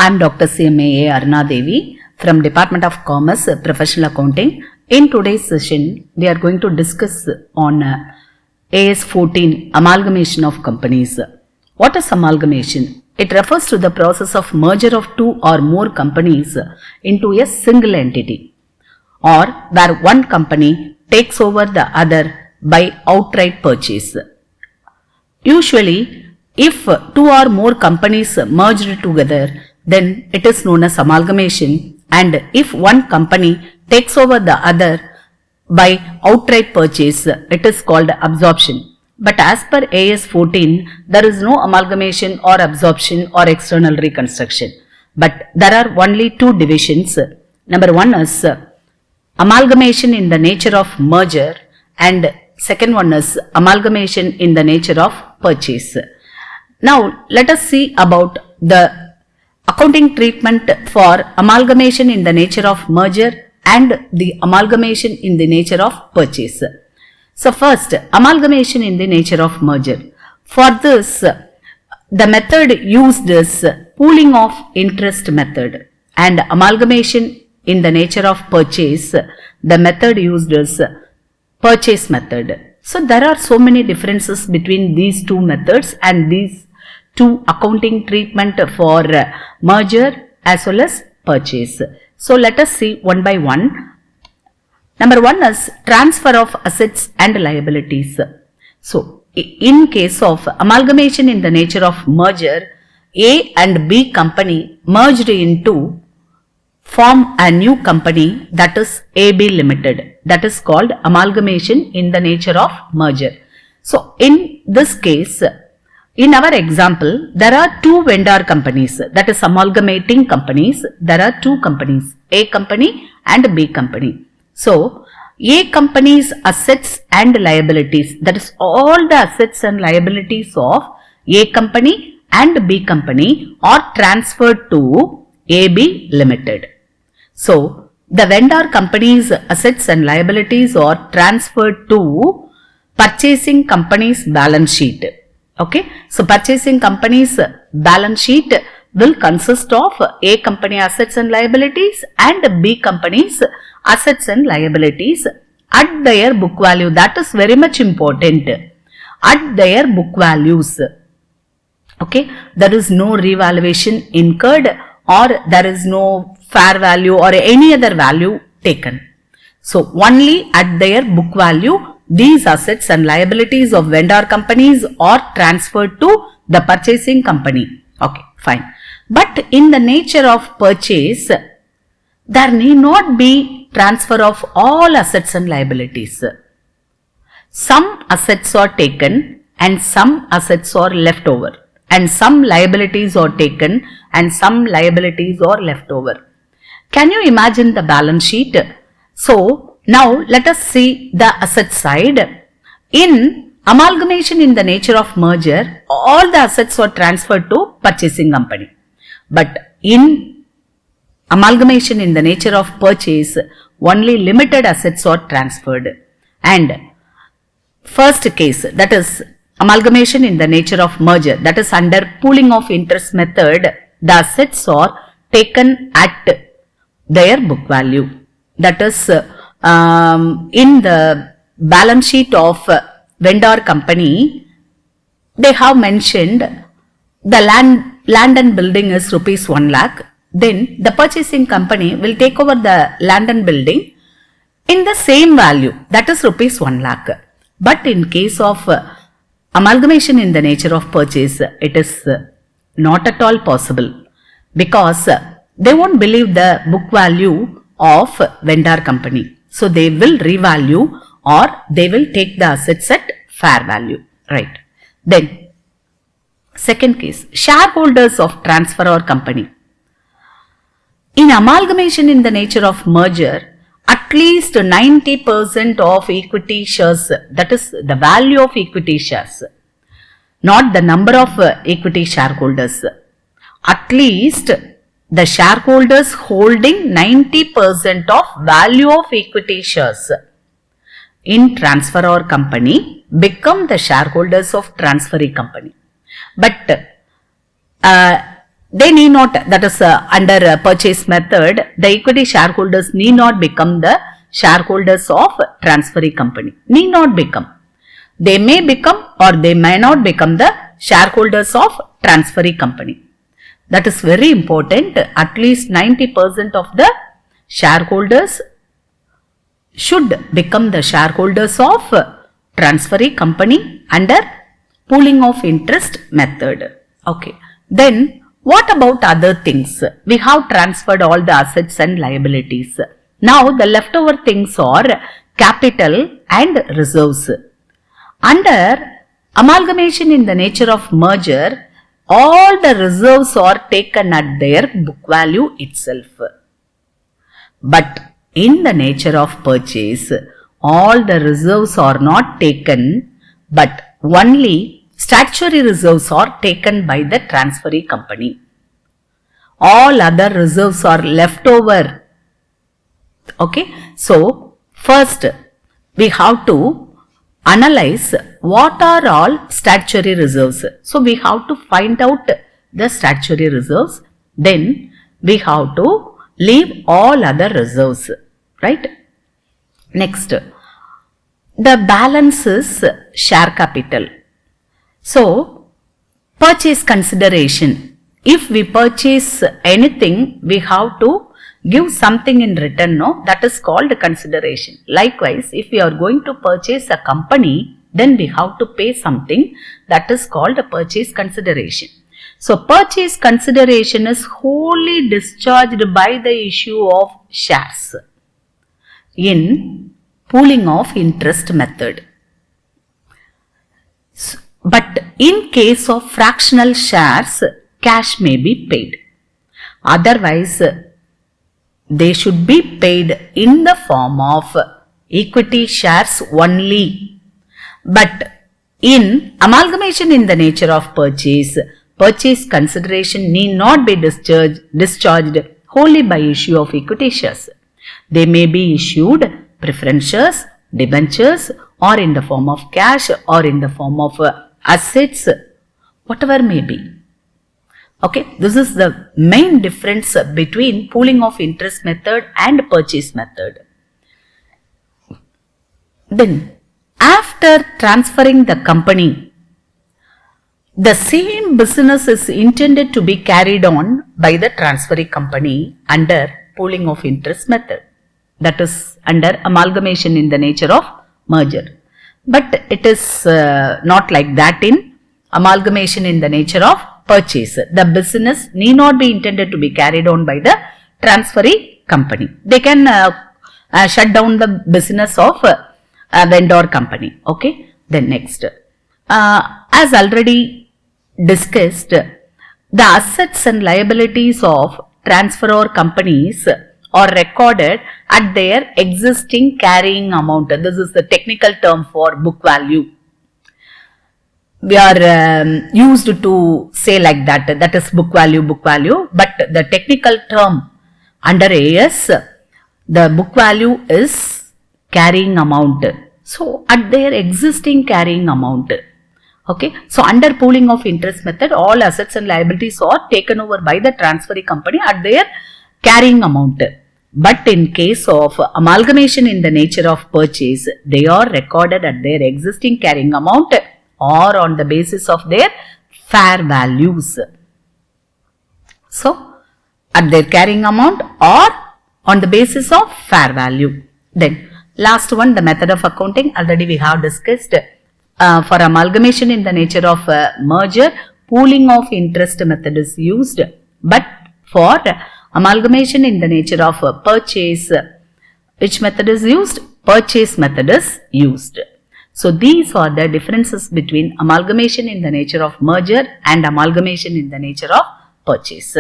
I'm Dr. CMA Aruna Devi from Department of Commerce, Professional Accounting. In today's session, we are going to discuss on AS 14, Amalgamation of Companies. What is amalgamation? It refers to the process of merger of two or more companies into a single entity, or where one company takes over the other by outright purchase. Usually, if two or more companies merged together, then it is known as amalgamation, and if one company takes over the other by outright purchase, it is called absorption. But as per AS 14, there is no amalgamation or absorption or external reconstruction. But there are only two divisions. Number one is amalgamation in the nature of merger, and second one is amalgamation in the nature of purchase. Now let us see about the accounting treatment for amalgamation in the nature of merger and the amalgamation in the nature of purchase. So first, amalgamation in the nature of merger. For this, the method used is pooling of interest method, and amalgamation in the nature of purchase, the method used is purchase method. So there are so many differences between these two methods and these two accounting treatment for merger as well as purchase. So let us see one by one. Number one is transfer of assets and liabilities. So in case of amalgamation in the nature of merger, A and B company merged into form a new company, that is AB Limited. That is called amalgamation in the nature of merger. So in this case, in our example, there are two vendor companies, that is amalgamating companies. There are two companies, A company and B company. So A company's assets and liabilities, that is all the assets and liabilities of A company and B company, are transferred to AB Limited. So the vendor company's assets and liabilities are transferred to purchasing company's balance sheet. Okay, so purchasing company's balance sheet will consist of A company assets and liabilities and B company's assets and liabilities at their book value. That is very much important. At their book values. Okay, there is no revaluation incurred, or there is no fair value or any other value taken. So only at their book value, these assets and liabilities of vendor companies are transferred to the purchasing company. Okay, fine. But in the nature of purchase, there need not be transfer of all assets and liabilities. Some assets are taken and some assets are left over, and some liabilities are taken and some liabilities are left over. Can you imagine the balance sheet? So now let us see the asset side. In amalgamation in the nature of merger, all the assets are transferred to purchasing company. But in amalgamation in the nature of purchase, only limited assets are transferred. And first case, that is amalgamation in the nature of merger, that is under pooling of interest method, the assets are taken at their book value. That is in the balance sheet of vendor company, they have mentioned the land and building is rupees 1 lakh. Then the purchasing company will take over the land and building in the same value, that is rupees 1 lakh. But in case of amalgamation in the nature of purchase, it is not at all possible, because they won't believe the book value of vendor company. So they will revalue, or they will take the assets at fair value, right? Then second case, shareholders of transfer or company. In amalgamation in the nature of merger, at least 90% of equity shares, that is the value of equity shares, not the number of equity shareholders. At least the shareholders holding 90% of value of equity shares in transfer or company become the shareholders of transferee company. But they need not, that is under purchase method, the equity shareholders need not become the shareholders of transferee company. Need not become. They may become or they may not become the shareholders of transferee company. That is very important. At least 90% of the shareholders should become the shareholders of transferee company under pooling of interest method. Okay. Then what about other things? We have transferred all the assets and liabilities. Now the leftover things are capital and reserves. Under amalgamation in the nature of merger, all the reserves are taken at their book value itself. But in the nature of purchase, all the reserves are not taken, but only statutory reserves are taken by the transferee company. All other reserves are left over. Okay. So, first we have to analyze what are all statutory reserves. So, we have to find out the statutory reserves. Then we have to leave all other reserves. Right. Next, the balance is share capital. So, purchase consideration. If we purchase anything, we have to give something in return, no? That is called consideration. Likewise, if we are going to purchase a company, then we have to pay something, that is called a purchase consideration. So, purchase consideration is wholly discharged by the issue of shares in pooling of interest method. But in case of fractional shares, cash may be paid. Otherwise, they should be paid in the form of equity shares only. But in amalgamation in the nature of purchase, purchase consideration need not be discharged wholly by issue of equity shares. They may be issued preference shares, debentures, or in the form of cash, or in the form of assets, whatever may be. Okay, this is the main difference between pooling of interest method and purchase method. Then, after transferring the company, the same business is intended to be carried on by the transferee company under pooling of interest method. That is under amalgamation in the nature of merger. But it is not like that in amalgamation in the nature of purchase. The business need not be intended to be carried on by the transferee company. They can shut down the business of a vendor company. Okay. Then next, as already discussed, the assets and liabilities of transferor companies are recorded at their existing carrying amount. This is the technical term for book value. We are used to say like that, that is book value, but the technical term under AS, the book value is carrying amount. So, at their existing carrying amount. Okay. So, under pooling of interest method, all assets and liabilities are taken over by the transferee company at their carrying amount. But in case of amalgamation in the nature of purchase, they are recorded at their existing carrying amount or on the basis of their fair values. So, at their carrying amount or on the basis of fair value. Then, last one, the method of accounting, already we have discussed. For amalgamation in the nature of merger, pooling of interest method is used. But for amalgamation in the nature of purchase, which method is used? Purchase method is used. So, these are the differences between amalgamation in the nature of merger and amalgamation in the nature of purchase.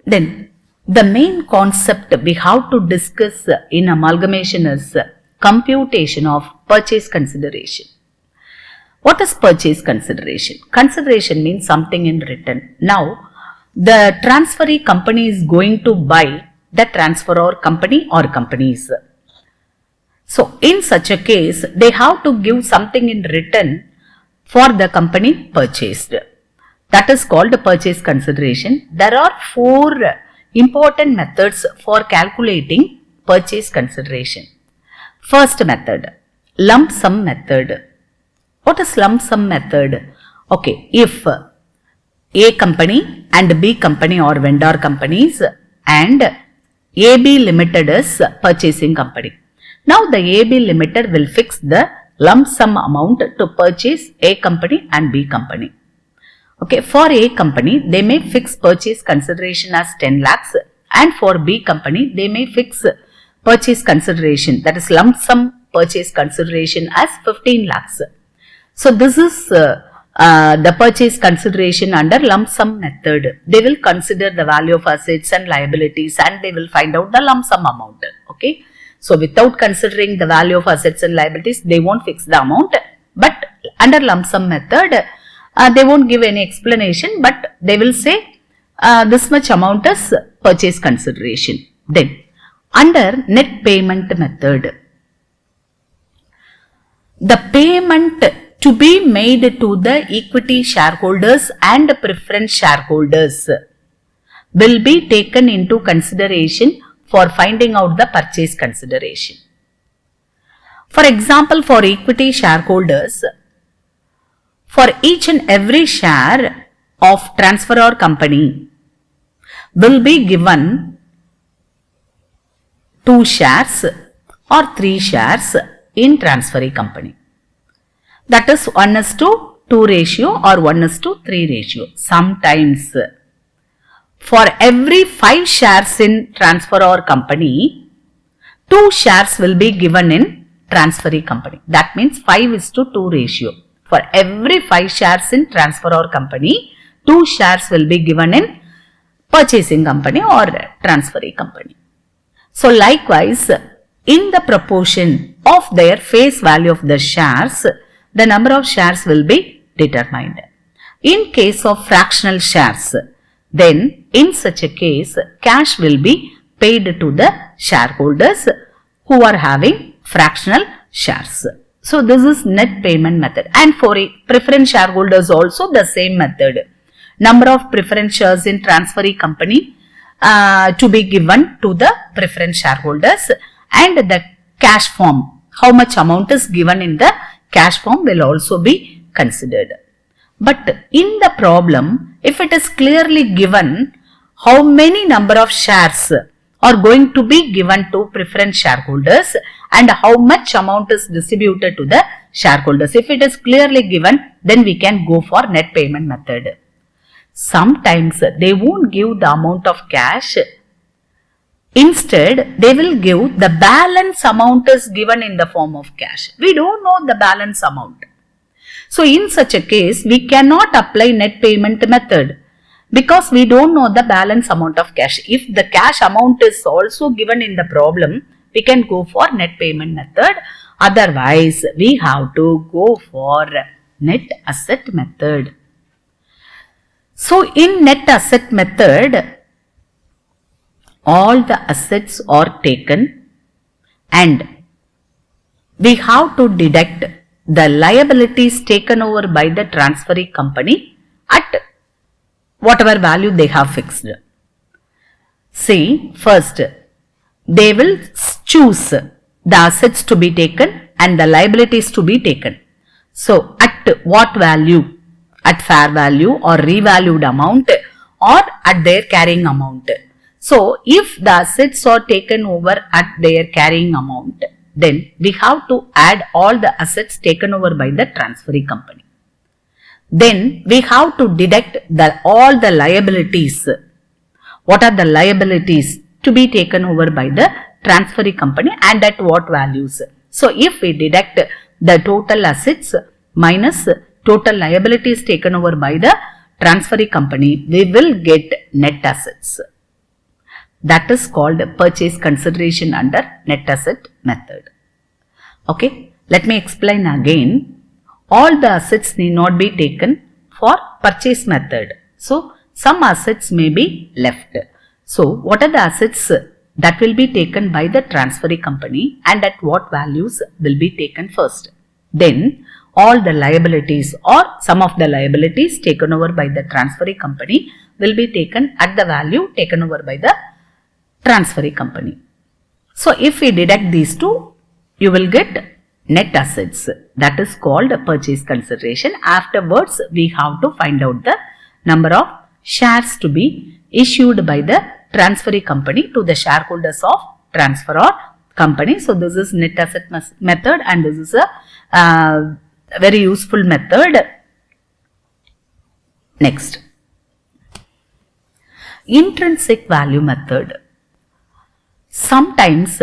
Then, the main concept we have to discuss in amalgamation is computation of purchase consideration. What is purchase consideration? Consideration means something in return. Now, the transferee company is going to buy the transferor company or companies. So, in such a case, they have to give something in return for the company purchased. That is called purchase consideration. There are 4 important methods for calculating purchase consideration. First method, lump sum method. What is lump sum method? Okay, if A company and B company are vendor companies and AB Limited is purchasing company. Now the AB Limited will fix the lump sum amount to purchase A company and B company. Okay, for A company, they may fix purchase consideration as 10 lakhs and for B company, they may fix purchase consideration, that is lump sum purchase consideration as 15 lakhs. So this is the purchase consideration under lump sum method. They will consider the value of assets and liabilities and they will find out the lump sum amount. Okay. So without considering the value of assets and liabilities, they won't fix the amount. But under lump sum method, they won't give any explanation, but they will say this much amount is purchase consideration. Then under net payment method, the payment to be made to the equity shareholders and preference shareholders will be taken into consideration for finding out the purchase consideration. For example, for equity shareholders, for each and every share of transferor company will be given 2 shares or 3 shares in transferee company. That is 1:2 ratio or 1:3 ratio. Sometimes for every 5 shares in transferor company, 2 shares will be given in transferee company. That means 5:2 ratio. For every 5 shares in transferor company, 2 shares will be given in purchasing company or transferee company. So likewise, in the proportion of their face value of the shares, the number of shares will be determined. In case of fractional shares, then in such a case, cash will be paid to the shareholders who are having fractional shares. So this is net payment method. And for preference shareholders also the same method. Number of preference shares in transferee company to be given to the preference shareholders and the cash form, how much amount is given in the cash form will also be considered. But in the problem, if it is clearly given how many number of shares are going to be given to preference shareholders and how much amount is distributed to the shareholders, if it is clearly given, then we can go for net payment method. Sometimes they won't give the amount of cash. Instead, they will give the balance amount is given in the form of cash. We don't know the balance amount. So, in such a case, we cannot apply net payment method because we don't know the balance amount of cash. If the cash amount is also given in the problem, we can go for net payment method. Otherwise, we have to go for net asset method. So, in net asset method, all the assets are taken and we have to deduct the liabilities taken over by the transferee company at whatever value they have fixed. See, first they will choose the assets to be taken and the liabilities to be taken. So, at what value? At fair value or revalued amount or at their carrying amount. So, if the assets are taken over at their carrying amount, then we have to add all the assets taken over by the transferee company. Then we have to deduct all the liabilities. What are the liabilities to be taken over by the transferee company and at what values? So, if we deduct the total assets minus total liabilities taken over by the transferee company, we will get net assets. That is called purchase consideration under net asset method. Okay, let me explain again. All the assets need not be taken for purchase method. So, some assets may be left. So, what are the assets that will be taken by the transferee company and at what values will be taken first? Then, all the liabilities or some of the liabilities taken over by the transferee company will be taken at the value taken over by the transferee company. So if we deduct these two, you will get net assets. That is called purchase consideration. Afterwards, we have to find out the number of shares to be issued by the transferee company to the shareholders of transferor company. So this is net asset method, and this is a very useful method. Next, intrinsic value method. Sometimes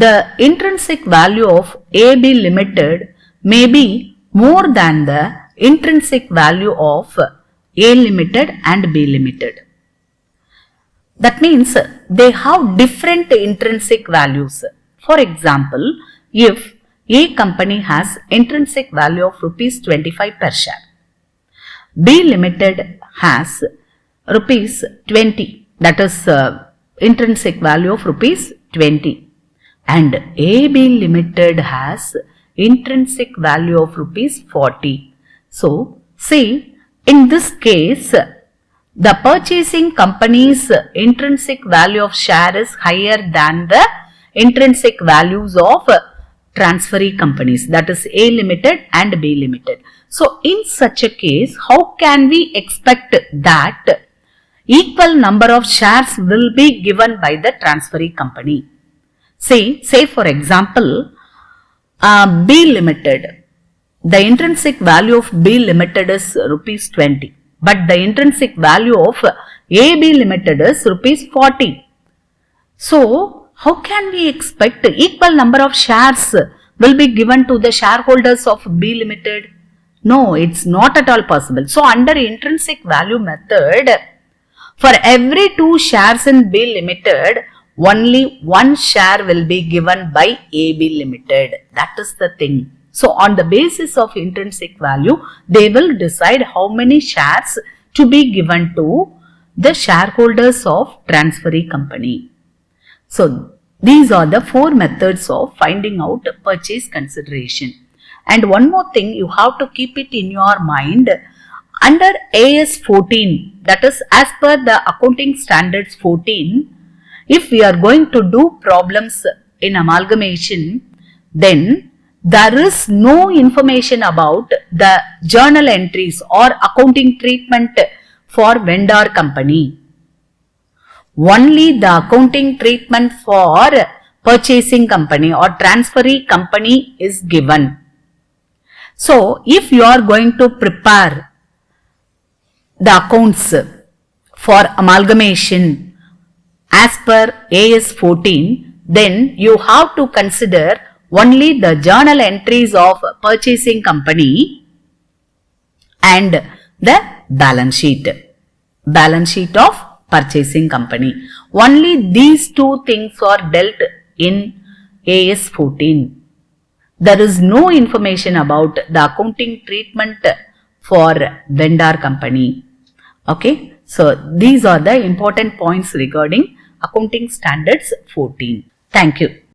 the intrinsic value of AB Limited may be more than the intrinsic value of A Limited and B Limited. That means they have different intrinsic values. For example, if A company has intrinsic value of rupees 25 per share, B Limited has rupees 20, that is intrinsic value of rupees 20, and AB Limited has intrinsic value of rupees 40. So, see, in this case, the purchasing company's intrinsic value of share is higher than the intrinsic values of transferee companies, that is A Limited and B Limited. So, in such a case, how can we expect that equal number of shares will be given by the transferee company? Say for example, B Limited, the intrinsic value of B Limited is rupees 20, but the intrinsic value of AB Limited is rupees 40. So, how can we expect equal number of shares will be given to the shareholders of B Limited? No, it's not at all possible. So, under intrinsic value method, for every 2 shares in B Limited, only 1 share will be given by AB Limited. That is the thing. So, on the basis of intrinsic value, they will decide how many shares to be given to the shareholders of transferee company. So, these are the 4 methods of finding out purchase consideration. And one more thing, you have to keep it in your mind. Under AS 14, that is as per the accounting standards 14, if we are going to do problems in amalgamation, then there is no information about the journal entries or accounting treatment for vendor company. Only the accounting treatment for purchasing company or transferee company is given. So, if you are going to prepare the accounts for amalgamation as per AS 14, then you have to consider only the journal entries of purchasing company and the balance sheet of purchasing company. Only these 2 things are dealt in AS 14. There is no information about the accounting treatment for vendor company. Okay, so these are the important points regarding Accounting Standards 14. Thank you.